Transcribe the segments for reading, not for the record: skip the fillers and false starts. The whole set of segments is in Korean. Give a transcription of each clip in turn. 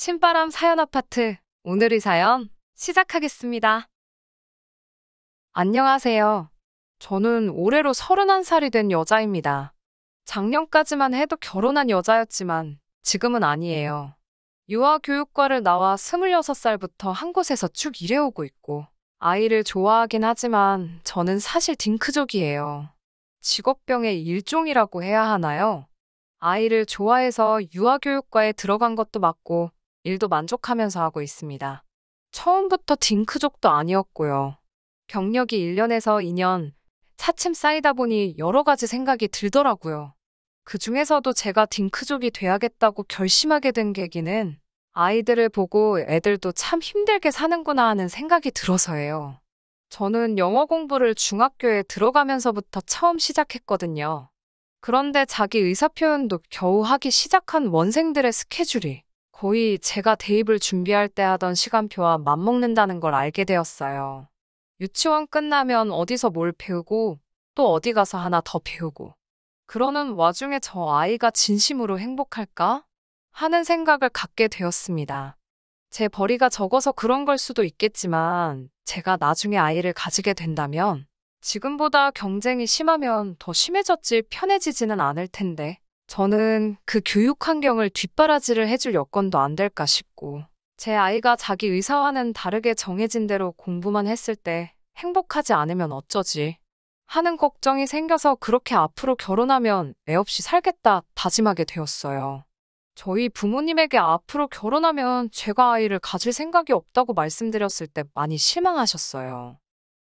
신바람 사연 아파트. 오늘의 사연 시작하겠습니다. 안녕하세요. 저는 올해로 31살이 된 여자입니다. 작년까지만 해도 결혼한 여자였지만 지금은 아니에요. 유아교육과를 나와 26살부터 한 곳에서 쭉 일해오고 있고 아이를 좋아하긴 하지만 저는 사실 딩크족이에요. 직업병의 일종이라고 해야 하나요? 아이를 좋아해서 유아교육과에 들어간 것도 맞고 일도 만족하면서 하고 있습니다. 처음부터 딩크족도 아니었고요. 경력이 1년에서 2년 차츰 쌓이다 보니 여러 가지 생각이 들더라고요. 그 중에서도 제가 딩크족이 돼야겠다고 결심하게 된 계기는 아이들을 보고 애들도 참 힘들게 사는구나 하는 생각이 들어서예요. 저는 영어 공부를 중학교에 들어가면서부터 처음 시작했거든요. 그런데 자기 의사표현도 겨우 하기 시작한 원생들의 스케줄이 거의 제가 대입을 준비할 때 하던 시간표와 맞먹는다는 걸 알게 되었어요. 유치원 끝나면 어디서 뭘 배우고 또 어디 가서 하나 더 배우고 그러는 와중에 저 아이가 진심으로 행복할까? 하는 생각을 갖게 되었습니다. 제 벌이가 적어서 그런 걸 수도 있겠지만 제가 나중에 아이를 가지게 된다면 지금보다 경쟁이 심하면 더 심해졌지 편해지지는 않을 텐데 저는 그 교육 환경을 뒷바라지를 해줄 여건도 안 될까 싶고 제 아이가 자기 의사와는 다르게 정해진 대로 공부만 했을 때 행복하지 않으면 어쩌지 하는 걱정이 생겨서 그렇게 앞으로 결혼하면 애 없이 살겠다 다짐하게 되었어요. 저희 부모님에게 앞으로 결혼하면 제가 아이를 가질 생각이 없다고 말씀드렸을 때 많이 실망하셨어요.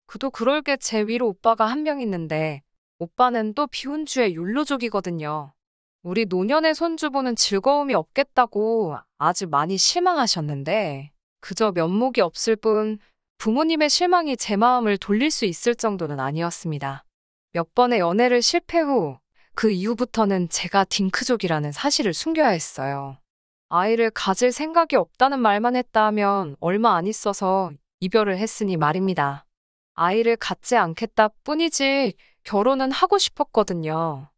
그도 그럴 게 제 위로 오빠가 한 명 있는데 오빠는 또 비혼주의 율로족이거든요. 우리 노년의 손주 보는 즐거움이 없겠다고 아주 많이 실망하셨는데 그저 면목이 없을 뿐 부모님의 실망이 제 마음을 돌릴 수 있을 정도는 아니었습니다. 몇 번의 연애를 실패 후 그 이후부터는 제가 딩크족이라는 사실을 숨겨야 했어요. 아이를 가질 생각이 없다는 말만 했다 하면 얼마 안 있어서 이별을 했으니 말입니다. 아이를 갖지 않겠다 뿐이지 결혼은 하고 싶었거든요.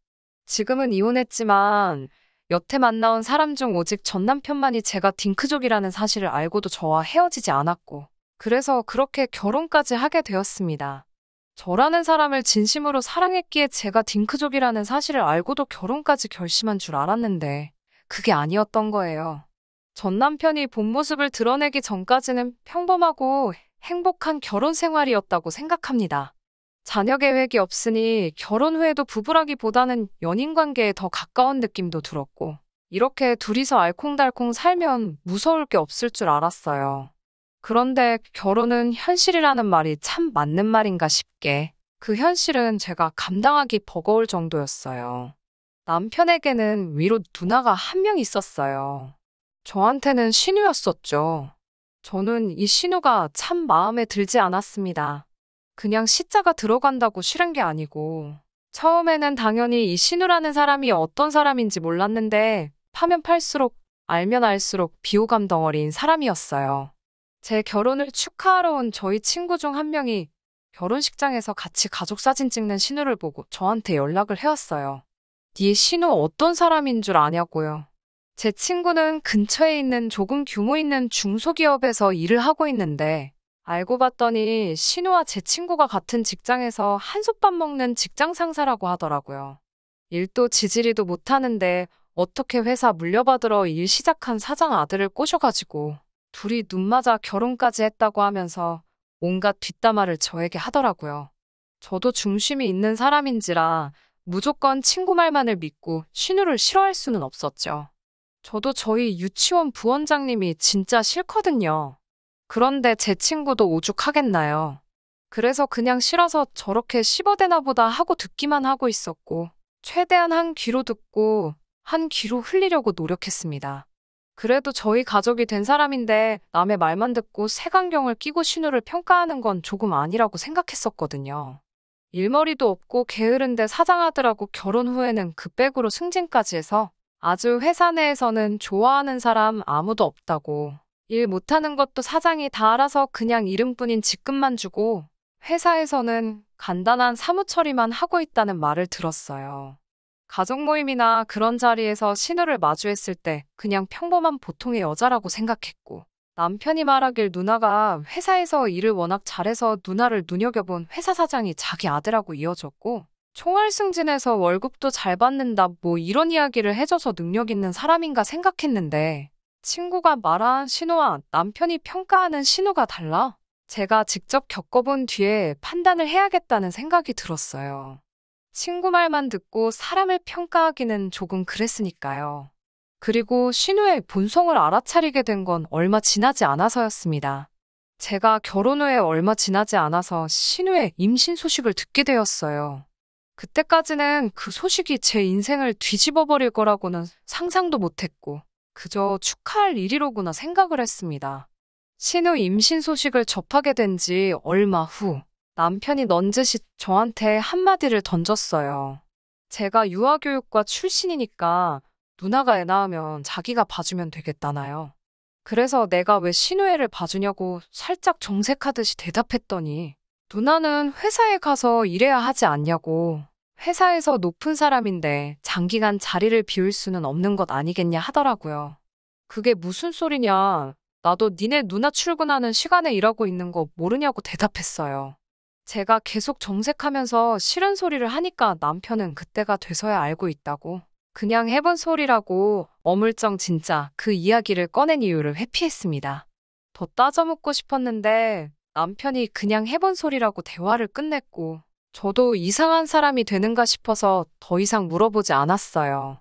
지금은 이혼했지만 여태 만나온 사람 중 오직 전 남편만이 제가 딩크족이라는 사실을 알고도 저와 헤어지지 않았고 그래서 그렇게 결혼까지 하게 되었습니다. 저라는 사람을 진심으로 사랑했기에 제가 딩크족이라는 사실을 알고도 결혼까지 결심한 줄 알았는데 그게 아니었던 거예요. 전 남편이 본 모습을 드러내기 전까지는 평범하고 행복한 결혼 생활이었다고 생각합니다. 자녀 계획이 없으니 결혼 후에도 부부라기보다는 연인 관계에 더 가까운 느낌도 들었고 이렇게 둘이서 알콩달콩 살면 무서울 게 없을 줄 알았어요. 그런데 결혼은 현실이라는 말이 참 맞는 말인가 싶게 그 현실은 제가 감당하기 버거울 정도였어요. 남편에게는 위로 누나가 한 명 있었어요. 저한테는 신우였었죠. 저는 이 신우가 참 마음에 들지 않았습니다. 그냥 시자가 들어간다고 싫은 게 아니고 처음에는 당연히 이 신우라는 사람이 어떤 사람인지 몰랐는데 파면 팔수록 알면 알수록 비호감 덩어리인 사람이었어요. 제 결혼을 축하하러 온 저희 친구 중 한 명이 결혼식장에서 같이 가족 사진 찍는 신우를 보고 저한테 연락을 해왔어요. 네 신우 어떤 사람인 줄 아냐고요. 제 친구는 근처에 있는 조금 규모 있는 중소기업에서 일을 하고 있는데 알고 봤더니 신우와 제 친구가 같은 직장에서 한솥밥 먹는 직장 상사라고 하더라고요. 일도 지지리도 못하는데 어떻게 회사 물려받으러 일 시작한 사장 아들을 꼬셔가지고 둘이 눈 맞아 결혼까지 했다고 하면서 온갖 뒷담화를 저에게 하더라고요. 저도 중심이 있는 사람인지라 무조건 친구 말만을 믿고 신우를 싫어할 수는 없었죠. 저도 저희 유치원 부원장님이 진짜 싫거든요. 그런데 제 친구도 오죽하겠나요. 그래서 그냥 싫어서 저렇게 씹어대나 보다 하고 듣기만 하고 있었고 최대한 한 귀로 듣고 한 귀로 흘리려고 노력했습니다. 그래도 저희 가족이 된 사람인데 남의 말만 듣고 색안경을 끼고 신우를 평가하는 건 조금 아니라고 생각했었거든요. 일머리도 없고 게으른데 사장아들하고 결혼 후에는 그 백으로 승진까지 해서 아주 회사 내에서는 좋아하는 사람 아무도 없다고 일 못하는 것도 사장이 다 알아서 그냥 이름뿐인 직급만 주고 회사에서는 간단한 사무 처리만 하고 있다는 말을 들었어요. 가족 모임이나 그런 자리에서 신우를 마주했을 때 그냥 평범한 보통의 여자라고 생각했고, 남편이 말하길 누나가 회사에서 일을 워낙 잘해서 누나를 눈여겨본 회사 사장이 자기 아들하고 이어졌고, 총알 승진해서 월급도 잘 받는다 뭐 이런 이야기를 해줘서 능력 있는 사람인가 생각했는데, 친구가 말한 신우와 남편이 평가하는 신우가 달라. 제가 직접 겪어본 뒤에 판단을 해야겠다는 생각이 들었어요. 친구 말만 듣고 사람을 평가하기는 조금 그랬으니까요. 그리고 신우의 본성을 알아차리게 된 건 얼마 지나지 않아서였습니다. 제가 결혼 후에 얼마 지나지 않아서 신우의 임신 소식을 듣게 되었어요. 그때까지는 그 소식이 제 인생을 뒤집어 버릴 거라고는 상상도 못했고, 그저 축하할 일이로구나 생각을 했습니다. 신우 임신 소식을 접하게 된 지 얼마 후, 남편이 넌지시 저한테 한마디를 던졌어요. 제가 유아교육과 출신이니까 누나가 애 낳으면 자기가 봐주면 되겠다나요. 그래서 내가 왜 신우애를 봐주냐고 살짝 정색하듯이 대답했더니, 누나는 회사에 가서 일해야 하지 않냐고. 회사에서 높은 사람인데 장기간 자리를 비울 수는 없는 것 아니겠냐 하더라고요. 그게 무슨 소리냐. 나도 니네 누나 출근하는 시간에 일하고 있는 거 모르냐고 대답했어요. 제가 계속 정색하면서 싫은 소리를 하니까 남편은 그때가 돼서야 알고 있다고. 그냥 해본 소리라고 어물쩡 진짜 그 이야기를 꺼낸 이유를 회피했습니다. 더 따져 묻고 싶었는데 남편이 그냥 해본 소리라고 대화를 끝냈고, 저도 이상한 사람이 되는가 싶어서 더 이상 물어보지 않았어요.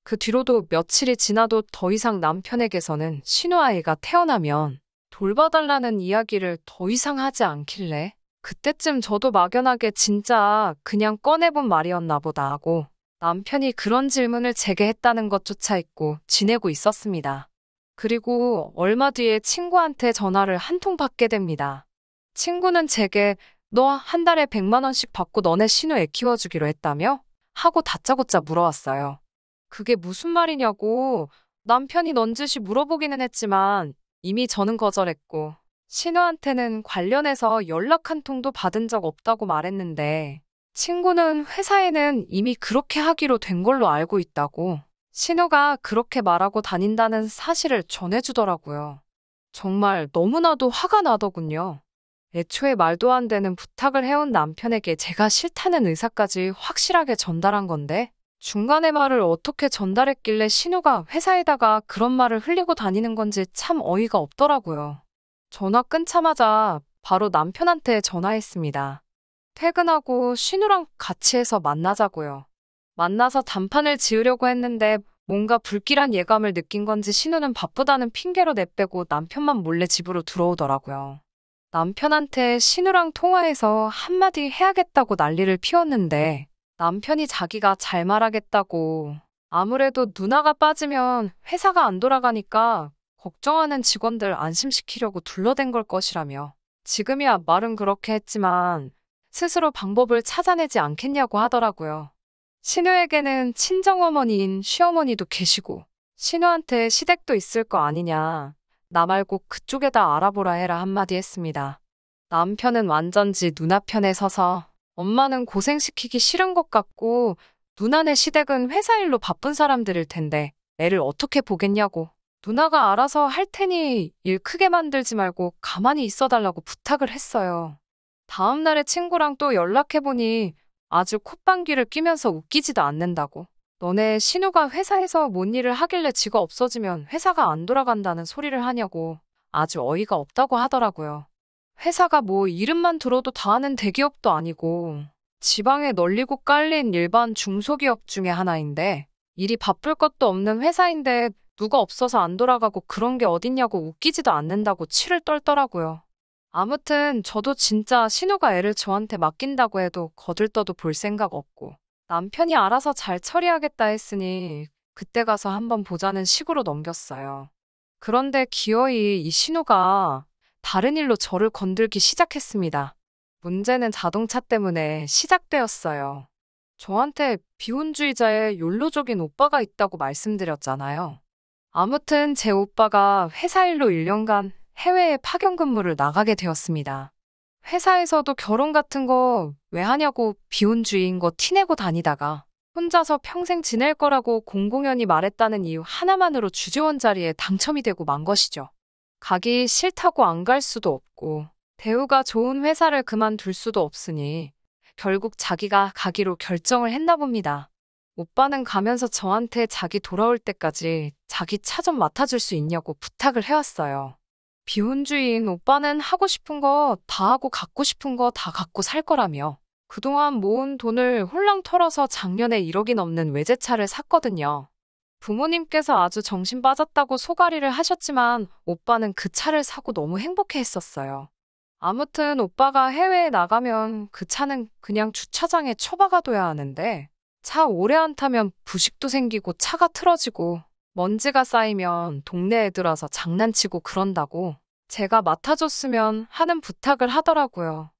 그 뒤로도 며칠이 지나도 더 이상 남편에게서는 신우아이가 태어나면 돌봐달라는 이야기를 더 이상 하지 않길래, 그때쯤 저도 막연하게 진짜 그냥 꺼내본 말이었나 보다 하고 남편이 그런 질문을 제게 했다는 것조차 잊고 지내고 있었습니다. 그리고 얼마 뒤에 친구한테 전화를 한 통 받게 됩니다. 친구는 제게 너 한 달에 100만 원씩 받고 너네 신우 애 키워주기로 했다며? 하고 다짜고짜 물어왔어요. 그게 무슨 말이냐고 남편이 넌지시 물어보기는 했지만 이미 저는 거절했고, 신우한테는 관련해서 연락 한 통도 받은 적 없다고 말했는데, 친구는 회사에는 이미 그렇게 하기로 된 걸로 알고 있다고, 신우가 그렇게 말하고 다닌다는 사실을 전해주더라고요. 정말 너무나도 화가 나더군요. 애초에 말도 안 되는 부탁을 해온 남편에게 제가 싫다는 의사까지 확실하게 전달한 건데, 중간에 말을 어떻게 전달했길래 신우가 회사에다가 그런 말을 흘리고 다니는 건지 참 어이가 없더라고요. 전화 끊자마자 바로 남편한테 전화했습니다. 퇴근하고 신우랑 같이 해서 만나자고요. 만나서 단판을 지으려고 했는데 뭔가 불길한 예감을 느낀 건지 신우는 바쁘다는 핑계로 내빼고 남편만 몰래 집으로 들어오더라고요. 남편한테 신우랑 통화해서 한마디 해야겠다고 난리를 피웠는데, 남편이 자기가 잘 말하겠다고, 아무래도 누나가 빠지면 회사가 안 돌아가니까 걱정하는 직원들 안심시키려고 둘러댄 걸 것이라며, 지금이야 말은 그렇게 했지만 스스로 방법을 찾아내지 않겠냐고 하더라고요. 신우에게는 친정어머니인 시어머니도 계시고 신우한테 시댁도 있을 거 아니냐, 나 말고 그쪽에다 알아보라 해라 한마디 했습니다. 남편은 완전지 누나 편에 서서 엄마는 고생시키기 싫은 것 같고 누나네 시댁은 회사 일로 바쁜 사람들일 텐데 애를 어떻게 보겠냐고, 누나가 알아서 할 테니 일 크게 만들지 말고 가만히 있어달라고 부탁을 했어요. 다음 날에 친구랑 또 연락해보니 아주 콧방귀를 뀌면서 웃기지도 않는다고, 너네 신우가 회사에서 뭔 일을 하길래 지가 없어지면 회사가 안 돌아간다는 소리를 하냐고 아주 어이가 없다고 하더라고요. 회사가 뭐 이름만 들어도 다 아는 대기업도 아니고 지방에 널리고 깔린 일반 중소기업 중에 하나인데, 일이 바쁠 것도 없는 회사인데 누가 없어서 안 돌아가고 그런 게 어딨냐고 웃기지도 않는다고 치를 떨더라고요. 아무튼 저도 진짜 신우가 애를 저한테 맡긴다고 해도 거들떠도 볼 생각 없고, 남편이 알아서 잘 처리하겠다 했으니 그때 가서 한번 보자는 식으로 넘겼어요. 그런데 기어이 이 신우가 다른 일로 저를 건들기 시작했습니다. 문제는 자동차 때문에 시작되었어요. 저한테 비혼주의자의 욜로족인 오빠가 있다고 말씀드렸잖아요. 아무튼 제 오빠가 회사 일로 1년간 해외에 파견 근무를 나가게 되었습니다. 회사에서도 결혼 같은 거 왜 하냐고 비혼주의인 거 티내고 다니다가 혼자서 평생 지낼 거라고 공공연히 말했다는 이유 하나만으로 주재원 자리에 당첨이 되고 만 것이죠. 가기 싫다고 안 갈 수도 없고, 대우가 좋은 회사를 그만둘 수도 없으니, 결국 자기가 가기로 결정을 했나 봅니다. 오빠는 가면서 저한테 자기 돌아올 때까지 자기 차 좀 맡아줄 수 있냐고 부탁을 해왔어요. 비혼주의인 오빠는 하고 싶은 거 다 하고 갖고 싶은 거 다 갖고 살 거라며 그동안 모은 돈을 홀랑 털어서 작년에 1억이 넘는 외제차를 샀거든요. 부모님께서 아주 정신 빠졌다고 소가리를 하셨지만 오빠는 그 차를 사고 너무 행복해 했었어요. 아무튼 오빠가 해외에 나가면 그 차는 그냥 주차장에 처박아둬야 하는데 차 오래 안 타면 부식도 생기고 차가 틀어지고 먼지가 쌓이면 동네 애들 와서 장난치고 그런다고 제가 맡아줬으면 하는 부탁을 하더라고요.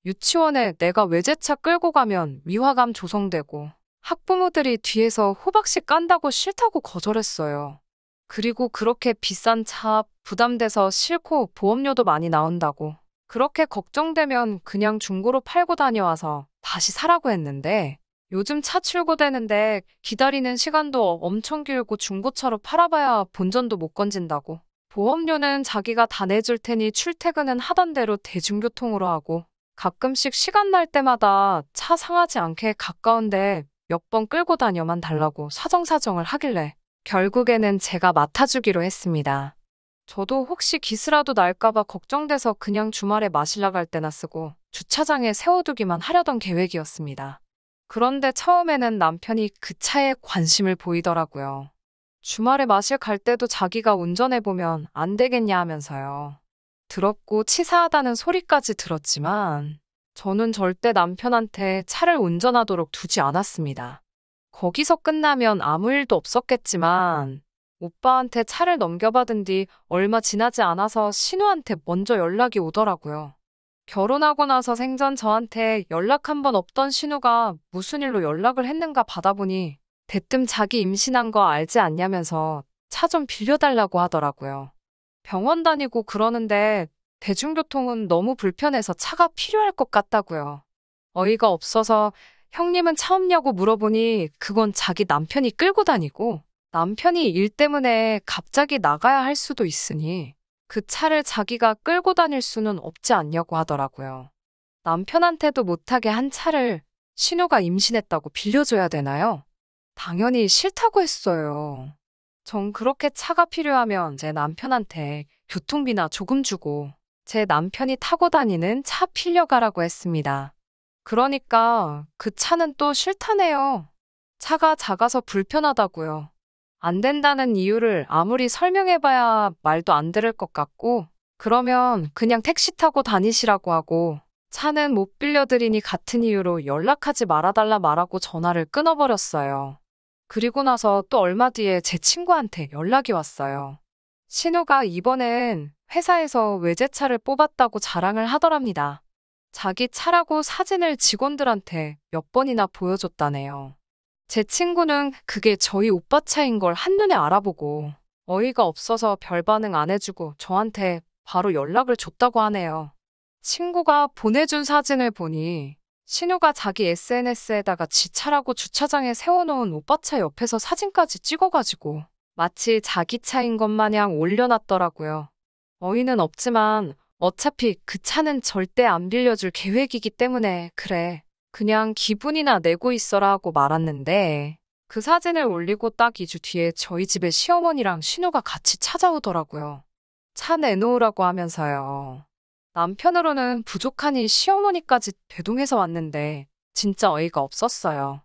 유치원에 내가 외제차 끌고 가면 위화감 조성되고 학부모들이 뒤에서 호박씨 깐다고 싫다고 거절했어요. 그리고 그렇게 비싼 차 부담돼서 싫고 보험료도 많이 나온다고 그렇게 걱정되면 그냥 중고로 팔고 다녀와서 다시 사라고 했는데 요즘 차 출고되는데 기다리는 시간도 엄청 길고 중고차로 팔아봐야 본전도 못 건진다고 보험료는 자기가 다 내줄 테니 출퇴근은 하던 대로 대중교통으로 하고 가끔씩 시간 날 때마다 차 상하지 않게 가까운데 몇 번 끌고 다녀만 달라고 사정사정을 하길래 결국에는 제가 맡아주기로 했습니다. 저도 혹시 기스라도 날까봐 걱정돼서 그냥 주말에 마실러 갈 때나 쓰고 주차장에 세워두기만 하려던 계획이었습니다. 그런데 처음에는 남편이 그 차에 관심을 보이더라고요. 주말에 마실 갈 때도 자기가 운전해보면 안 되겠냐 하면서요. 더럽고 치사하다는 소리까지 들었지만 저는 절대 남편한테 차를 운전하도록 두지 않았습니다. 거기서 끝나면 아무 일도 없었겠지만 오빠한테 차를 넘겨받은 뒤 얼마 지나지 않아서 신우한테 먼저 연락이 오더라고요. 결혼하고 나서 생전 저한테 연락 한 번 없던 신우가 무슨 일로 연락을 했는가 받아보니 대뜸 자기 임신한 거 알지 않냐면서 차 좀 빌려달라고 하더라고요. 병원 다니고 그러는데 대중교통은 너무 불편해서 차가 필요할 것 같다고요. 어이가 없어서 형님은 차 없냐고 물어보니 그건 자기 남편이 끌고 다니고 남편이 일 때문에 갑자기 나가야 할 수도 있으니 그 차를 자기가 끌고 다닐 수는 없지 않냐고 하더라고요. 남편한테도 못하게 한 차를 신우가 임신했다고 빌려줘야 되나요? 당연히 싫다고 했어요. 전 그렇게 차가 필요하면 제 남편한테 교통비나 조금 주고 제 남편이 타고 다니는 차 빌려가라고 했습니다. 그러니까 그 차는 또 싫다네요. 차가 작아서 불편하다고요. 안 된다는 이유를 아무리 설명해봐야 말도 안 들을 것 같고 그러면 그냥 택시 타고 다니시라고 하고 차는 못 빌려드리니 같은 이유로 연락하지 말아달라 말하고 전화를 끊어버렸어요. 그리고 나서 또 얼마 뒤에 제 친구한테 연락이 왔어요. 신우가 이번엔 회사에서 외제차를 뽑았다고 자랑을 하더랍니다. 자기 차라고 사진을 직원들한테 몇 번이나 보여줬다네요. 제 친구는 그게 저희 오빠 차인 걸 한눈에 알아보고 어이가 없어서 별 반응 안 해주고 저한테 바로 연락을 줬다고 하네요. 친구가 보내준 사진을 보니 신우가 자기 SNS에다가 지 차라고 주차장에 세워놓은 오빠 차 옆에서 사진까지 찍어가지고 마치 자기 차인 것 마냥 올려놨더라고요. 어이는 없지만 어차피 그 차는 절대 안 빌려줄 계획이기 때문에 그래. 그냥 기분이나 내고 있어라 하고 말았는데 그 사진을 올리고 딱 2주 뒤에 저희 집에 시어머니랑 신우가 같이 찾아오더라고요. 차 내놓으라고 하면서요. 남편으로는 부족하니 시어머니까지 대동해서 왔는데 진짜 어이가 없었어요.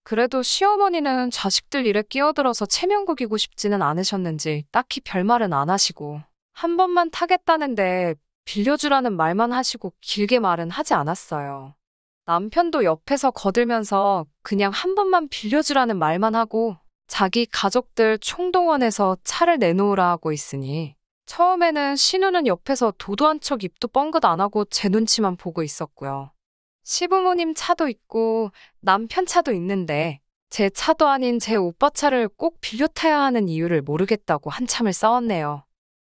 그래도 시어머니는 자식들 일에 끼어들어서 체면구기고 싶지는 않으셨는지 딱히 별말은 안 하시고 한 번만 타겠다는데 빌려주라는 말만 하시고 길게 말은 하지 않았어요. 남편도 옆에서 거들면서 그냥 한 번만 빌려주라는 말만 하고 자기 가족들 총동원해서 차를 내놓으라 하고 있으니 처음에는 신우는 옆에서 도도 한 척 입도 뻥긋 안 하고 제 눈치만 보고 있었고요. 시부모님 차도 있고 남편 차도 있는데 제 차도 아닌 제 오빠 차를 꼭 빌려 타야 하는 이유를 모르겠다고 한참을 싸웠네요.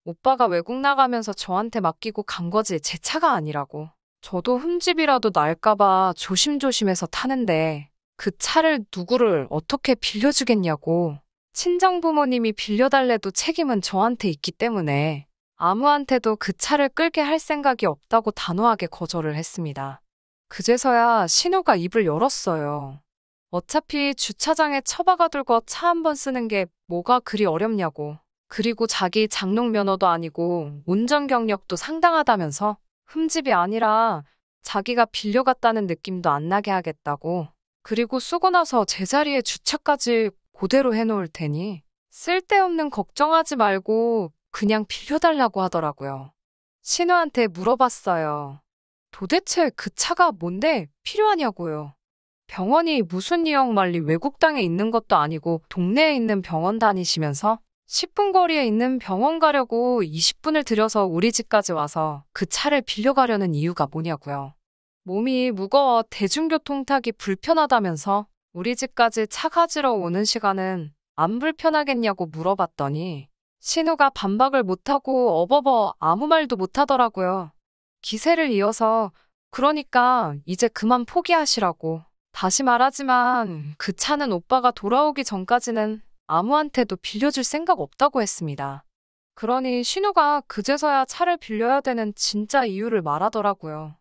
오빠가 외국 나가면서 저한테 맡기고 간 거지 제 차가 아니라고. 저도 흠집이라도 날까봐 조심조심해서 타는데 그 차를 누구를 어떻게 빌려주겠냐고. 친정 부모님이 빌려달래도 책임은 저한테 있기 때문에 아무한테도 그 차를 끌게 할 생각이 없다고 단호하게 거절을 했습니다. 그제서야 신우가 입을 열었어요. 어차피 주차장에 처박아 둘고 차 한 번 쓰는 게 뭐가 그리 어렵냐고. 그리고 자기 장롱 면허도 아니고 운전 경력도 상당하다면서 흠집이 아니라 자기가 빌려갔다는 느낌도 안 나게 하겠다고. 그리고 쓰고 나서 제자리에 주차까지 그대로 해놓을 테니 쓸데없는 걱정하지 말고 그냥 빌려달라고 하더라고요. 신우한테 물어봤어요. 도대체 그 차가 뭔데 필요하냐고요. 병원이 무슨 뉴욕말리 외국 땅에 있는 것도 아니고 동네에 있는 병원 다니시면서 10분 거리에 있는 병원 가려고 20분을 들여서 우리 집까지 와서 그 차를 빌려가려는 이유가 뭐냐고요. 몸이 무거워 대중교통 타기 불편하다면서 우리 집까지 차 가지러 오는 시간은 안 불편하겠냐고 물어봤더니 신우가 반박을 못하고 어버버 아무 말도 못하더라고요. 기세를 이어서 그러니까 이제 그만 포기하시라고. 다시 말하지만 그 차는 오빠가 돌아오기 전까지는 아무한테도 빌려줄 생각 없다고 했습니다. 그러니 신우가 그제서야 차를 빌려야 되는 진짜 이유를 말하더라고요.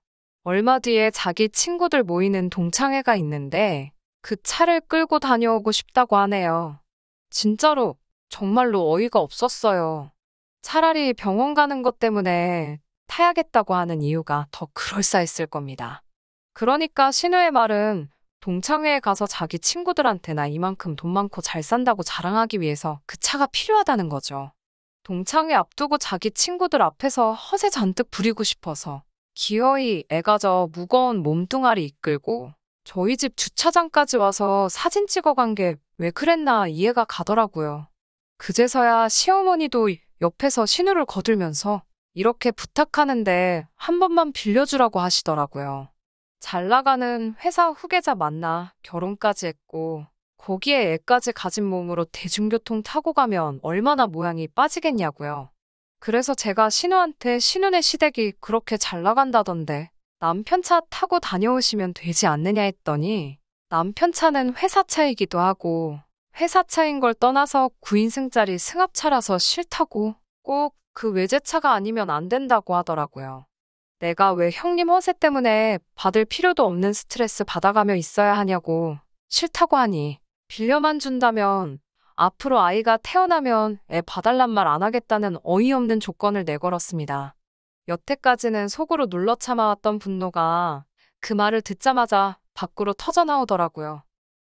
얼마 뒤에 자기 친구들 모이는 동창회가 있는데 그 차를 끌고 다녀오고 싶다고 하네요. 진짜로 정말로 어이가 없었어요. 차라리 병원 가는 것 때문에 타야겠다고 하는 이유가 더 그럴싸했을 겁니다. 그러니까 신우의 말은 동창회에 가서 자기 친구들한테나 이만큼 돈 많고 잘 산다고 자랑하기 위해서 그 차가 필요하다는 거죠. 동창회 앞두고 자기 친구들 앞에서 허세 잔뜩 부리고 싶어서 기어이 애가 저 무거운 몸뚱아리 이끌고 저희 집 주차장까지 와서 사진 찍어간 게 왜 그랬나 이해가 가더라고요. 그제서야 시어머니도 옆에서 신우를 거들면서 이렇게 부탁하는데 한 번만 빌려주라고 하시더라고요. 잘 나가는 회사 후계자 만나 결혼까지 했고 거기에 애까지 가진 몸으로 대중교통 타고 가면 얼마나 모양이 빠지겠냐고요. 그래서 제가 신우한테 신우네 시댁이 그렇게 잘 나간다던데 남편 차 타고 다녀오시면 되지 않느냐 했더니 남편 차는 회사 차이기도 하고 회사 차인 걸 떠나서 9인승짜리 승합차라서 싫다고 꼭 그 외제차가 아니면 안 된다고 하더라고요. 내가 왜 형님 허세 때문에 받을 필요도 없는 스트레스 받아가며 있어야 하냐고 싫다고 하니 빌려만 준다면 앞으로 아이가 태어나면 애 봐달란 말 안 하겠다는 어이없는 조건을 내걸었습니다. 여태까지는 속으로 눌러 참아왔던 분노가 그 말을 듣자마자 밖으로 터져나오더라고요.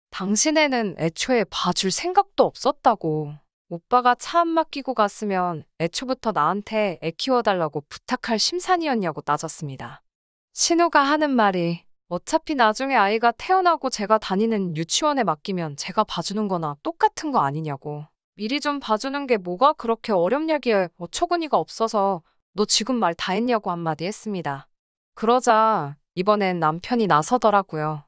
당신애는 애초에 봐줄 생각도 없었다고. 오빠가 차 안 맡기고 갔으면 애초부터 나한테 애 키워달라고 부탁할 심산이었냐고 따졌습니다. 신우가 하는 말이 어차피 나중에 아이가 태어나고 제가 다니는 유치원에 맡기면 제가 봐주는 거나 똑같은 거 아니냐고. 미리 좀 봐주는 게 뭐가 그렇게 어렵냐기에 어처구니가 없어서 너 지금 말 다 했냐고 한마디 했습니다. 그러자 이번엔 남편이 나서더라고요.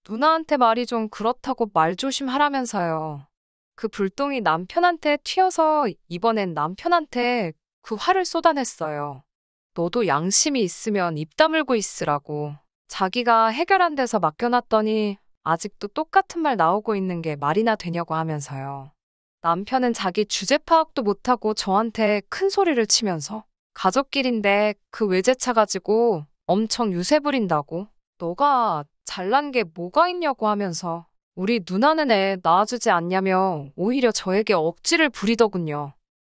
누나한테 말이 좀 그렇다고 말 조심하라면서요. 그 불똥이 남편한테 튀어서 이번엔 남편한테 그 화를 쏟아냈어요. 너도 양심이 있으면 입 다물고 있으라고. 자기가 해결 안 돼서 맡겨놨더니 아직도 똑같은 말 나오고 있는 게 말이나 되냐고 하면서요. 남편은 자기 주제 파악도 못하고 저한테 큰 소리를 치면서 가족끼린데 그 외제차 가지고 엄청 유세 부린다고. 너가 잘난 게 뭐가 있냐고 하면서 우리 누나는 애 낳아주지 않냐며 오히려 저에게 억지를 부리더군요.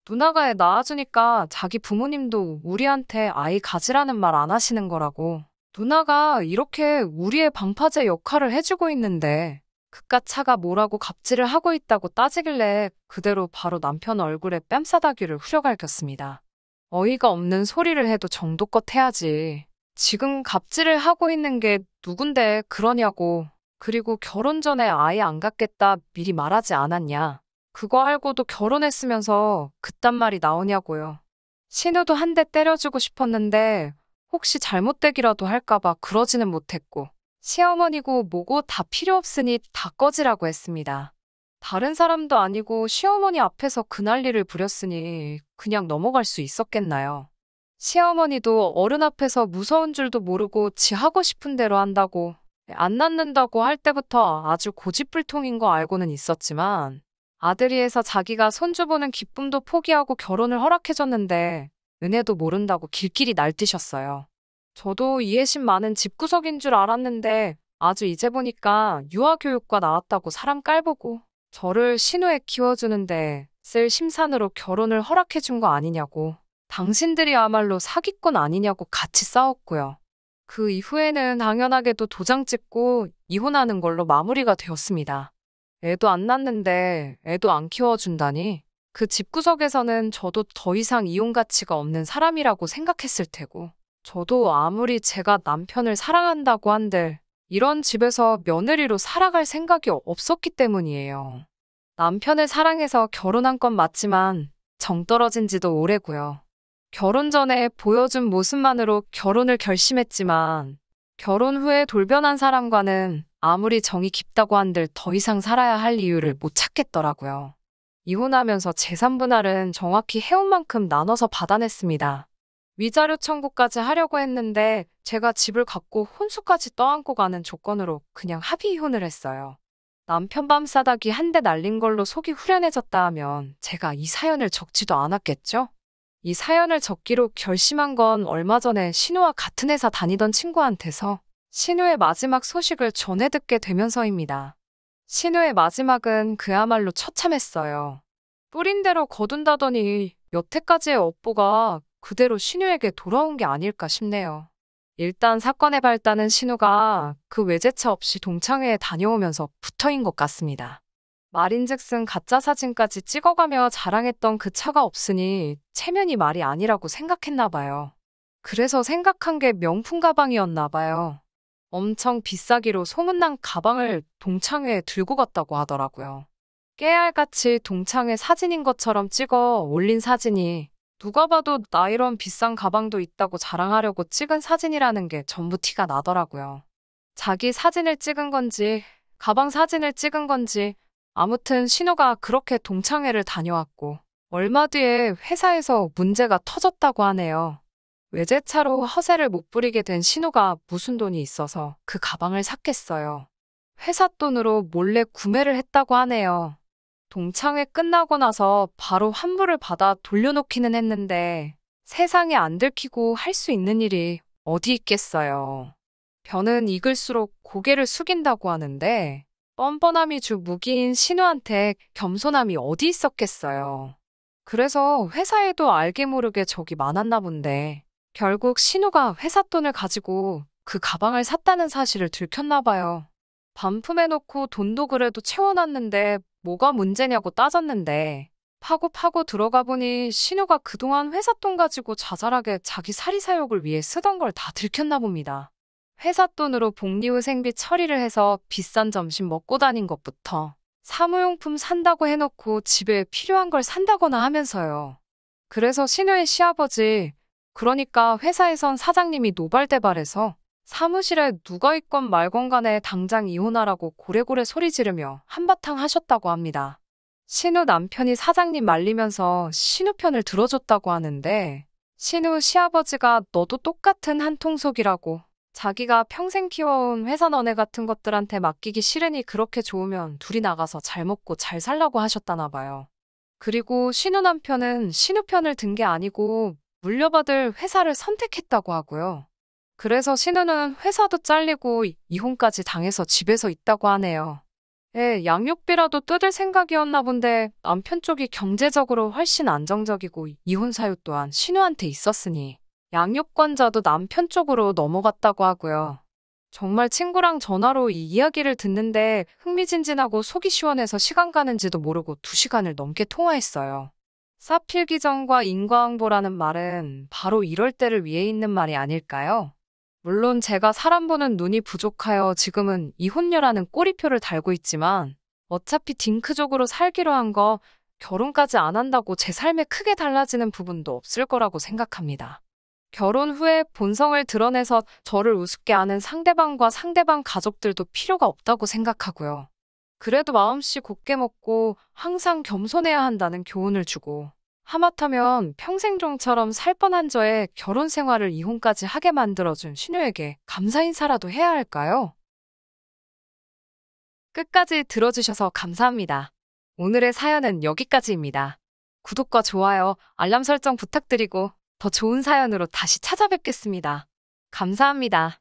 누나가 애 낳아주니까 자기 부모님도 우리한테 아이 가지라는 말 안 하시는 거라고. 누나가 이렇게 우리의 방파제 역할을 해주고 있는데 그깟 차가 뭐라고 갑질을 하고 있다고 따지길래 그대로 바로 남편 얼굴에 뺨싸다귀를 후려갈겼습니다. 어이가 없는 소리를 해도 정도껏 해야지. 지금 갑질을 하고 있는 게 누군데 그러냐고. 그리고 결혼 전에 아예 안 갖겠다 미리 말하지 않았냐. 그거 알고도 결혼했으면서 그딴 말이 나오냐고요. 신우도 한 대 때려주고 싶었는데 혹시 잘못되기라도 할까봐 그러지는 못했고 시어머니고 뭐고 다 필요 없으니 다 꺼지라고 했습니다. 다른 사람도 아니고 시어머니 앞에서 그 난리를 부렸으니 그냥 넘어갈 수 있었겠나요. 시어머니도 어른 앞에서 무서운 줄도 모르고 지 하고 싶은 대로 한다고 안 낳는다고 할 때부터 아주 고집불통인 거 알고는 있었지만 아들이 해서 자기가 손주 보는 기쁨도 포기하고 결혼을 허락해줬는데 은혜도 모른다고 길길이 날뛰셨어요. 저도 이해심 많은 집구석인 줄 알았는데 아주 이제 보니까 유아교육과 나왔다고 사람 깔보고 저를 신우에 키워주는데 쓸 심산으로 결혼을 허락해준 거 아니냐고, 당신들이야말로 사기꾼 아니냐고 같이 싸웠고요. 그 이후에는 당연하게도 도장 찍고 이혼하는 걸로 마무리가 되었습니다. 애도 안 낳는데 애도 안 키워준다니. 그 집구석에서는 저도 더 이상 이혼 가치가 없는 사람이라고 생각했을 테고, 저도 아무리 제가 남편을 사랑한다고 한들 이런 집에서 며느리로 살아갈 생각이 없었기 때문이에요. 남편을 사랑해서 결혼한 건 맞지만 정 떨어진 지도 오래고요. 결혼 전에 보여준 모습만으로 결혼을 결심했지만 결혼 후에 돌변한 사람과는 아무리 정이 깊다고 한들 더 이상 살아야 할 이유를 못 찾겠더라고요. 이혼하면서 재산 분할은 정확히 해온 만큼 나눠서 받아냈습니다. 위자료 청구까지 하려고 했는데 제가 집을 갖고 혼수까지 떠안고 가는 조건으로 그냥 합의 이혼을 했어요. 남편 밤싸다기 한 대 날린 걸로 속이 후련해졌다 하면 제가 이 사연을 적지도 않았겠죠? 이 사연을 적기로 결심한 건 얼마 전에 신우와 같은 회사 다니던 친구한테서 신우의 마지막 소식을 전해 듣게 되면서입니다. 신우의 마지막은 그야말로 처참했어요. 뿌린 대로 거둔다더니 여태까지의 업보가 그대로 신우에게 돌아온 게 아닐까 싶네요. 일단 사건의 발단은 신우가 그 외제차 없이 동창회에 다녀오면서 부터인 것 같습니다. 말인즉슨 가짜 사진까지 찍어가며 자랑했던 그 차가 없으니 체면이 말이 아니라고 생각했나 봐요. 그래서 생각한 게 명품 가방이었나 봐요. 엄청 비싸기로 소문난 가방을 동창회에 들고 갔다고 하더라고요. 깨알같이 동창회 사진인 것처럼 찍어 올린 사진이 누가 봐도 나 이런 비싼 가방도 있다고 자랑하려고 찍은 사진이라는 게 전부 티가 나더라고요. 자기 사진을 찍은 건지 가방 사진을 찍은 건지 아무튼 신우가 그렇게 동창회를 다녀왔고 얼마 뒤에 회사에서 문제가 터졌다고 하네요. 외제차로 허세를 못 부리게 된 신우가 무슨 돈이 있어서 그 가방을 샀겠어요. 회사 돈으로 몰래 구매를 했다고 하네요. 동창회 끝나고 나서 바로 환불을 받아 돌려놓기는 했는데 세상에 안 들키고 할 수 있는 일이 어디 있겠어요. 변은 익을수록 고개를 숙인다고 하는데 뻔뻔함이 주 무기인 신우한테 겸손함이 어디 있었겠어요. 그래서 회사에도 알게 모르게 적이 많았나 본데 결국 신우가 회사 돈을 가지고 그 가방을 샀다는 사실을 들켰나 봐요. 반품해놓고 돈도 그래도 채워놨는데 뭐가 문제냐고 따졌는데 파고 들어가 보니 신우가 그동안 회사 돈 가지고 자잘하게 자기 사리사욕을 위해 쓰던 걸 다 들켰나 봅니다. 회사 돈으로 복리후생비 처리를 해서 비싼 점심 먹고 다닌 것부터 사무용품 산다고 해놓고 집에 필요한 걸 산다거나 하면서요. 그래서 신우의 시아버지, 그러니까 회사에선 사장님이 노발대발해서 사무실에 누가 있건 말건 간에 당장 이혼하라고 고래고래 소리 지르며 한바탕 하셨다고 합니다. 신우 남편이 사장님 말리면서 신우 편을 들어줬다고 하는데 신우 시아버지가 너도 똑같은 한통속이라고 자기가 평생 키워온 회사 너네 같은 것들한테 맡기기 싫으니 그렇게 좋으면 둘이 나가서 잘 먹고 잘 살라고 하셨다나 봐요. 그리고 신우 남편은 신우 편을 든 게 아니고 물려받을 회사를 선택했다고 하고요. 그래서 신우는 회사도 잘리고 이혼까지 당해서 집에서 있다고 하네요. 양육비라도 뜯을 생각이었나 본데 남편 쪽이 경제적으로 훨씬 안정적이고 이혼 사유 또한 신우한테 있었으니 양육권자도 남편 쪽으로 넘어갔다고 하고요. 정말 친구랑 전화로 이 이야기를 듣는데 흥미진진하고 속이 시원해서 시간 가는지도 모르고 2시간을 넘게 통화했어요. 사필기정과 인과응보라는 말은 바로 이럴 때를 위해 있는 말이 아닐까요? 물론 제가 사람 보는 눈이 부족하여 지금은 이혼녀라는 꼬리표를 달고 있지만 어차피 딩크족으로 살기로 한 거 결혼까지 안 한다고 제 삶에 크게 달라지는 부분도 없을 거라고 생각합니다. 결혼 후에 본성을 드러내서 저를 우습게 하는 상대방과 상대방 가족들도 필요가 없다고 생각하고요. 그래도 마음씨 곱게 먹고 항상 겸손해야 한다는 교훈을 주고 하마터면 평생종처럼 살 뻔한 저의 결혼 생활을 이혼까지 하게 만들어준 신우에게 감사 인사라도 해야 할까요? 끝까지 들어주셔서 감사합니다. 오늘의 사연은 여기까지입니다. 구독과 좋아요, 알람 설정 부탁드리고 더 좋은 사연으로 다시 찾아뵙겠습니다. 감사합니다.